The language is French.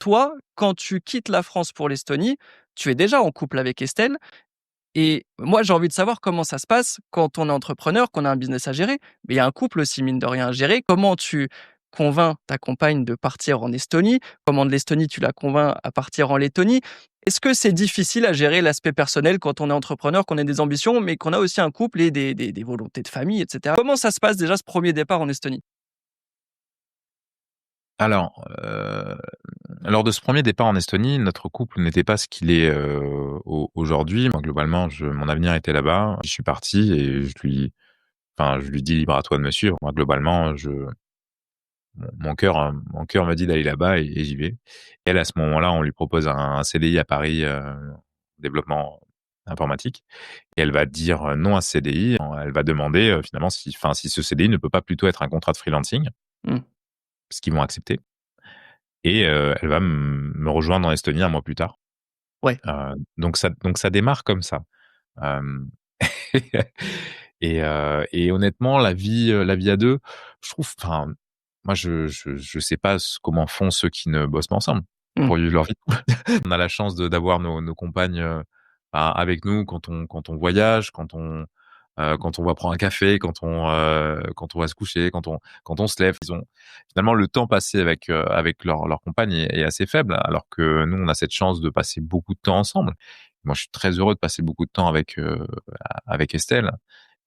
toi, quand tu quittes la France pour l'Estonie, tu es déjà en couple avec Estelle et moi, j'ai envie de savoir comment ça se passe quand on est entrepreneur, qu'on a un business à gérer, mais il y a un couple aussi, mine de rien, à gérer. Comment tu convaincs ta compagne de partir en Estonie? Comment de l'Estonie, tu la convaincs à partir en Lettonie? Est-ce que c'est difficile à gérer l'aspect personnel quand on est entrepreneur, qu'on a des ambitions, mais qu'on a aussi un couple et des volontés de famille, et cetera? Comment ça se passe déjà ce premier départ en Estonie? Alors, lors de ce premier départ en Estonie, notre couple n'était pas ce qu'il est, aujourd'hui. Moi, globalement, mon avenir était là-bas. Je suis parti et je lui dis: «Libre à toi de me suivre». Moi, globalement, mon cœur me dit d'aller là-bas et j'y vais. Elle, à ce moment-là, on lui propose un CDI à Paris, développement informatique, et elle va dire non à ce CDI. Elle va demander, finalement, si ce CDI ne peut pas plutôt être un contrat de freelancing, Mmh. ce qu'ils vont accepter, et elle va me rejoindre en Estonie un mois plus tard. Ouais. Donc ça démarre comme ça. Hem et honnêtement, la vie à 2, je trouve, enfin, moi, je sais pas comment font ceux qui ne bossent pas ensemble Mmh. pour vivre leur vie. On a la chance d'avoir nos compagnes, avec nous quand on voyage, quand on va prendre un café, quand on va se coucher, quand on se lève. Ils ont finalement le temps passé avec leur compagne est assez faible, alors que nous, on a cette chance de passer beaucoup de temps ensemble. Moi, je suis très heureux de passer beaucoup de temps avec Estelle.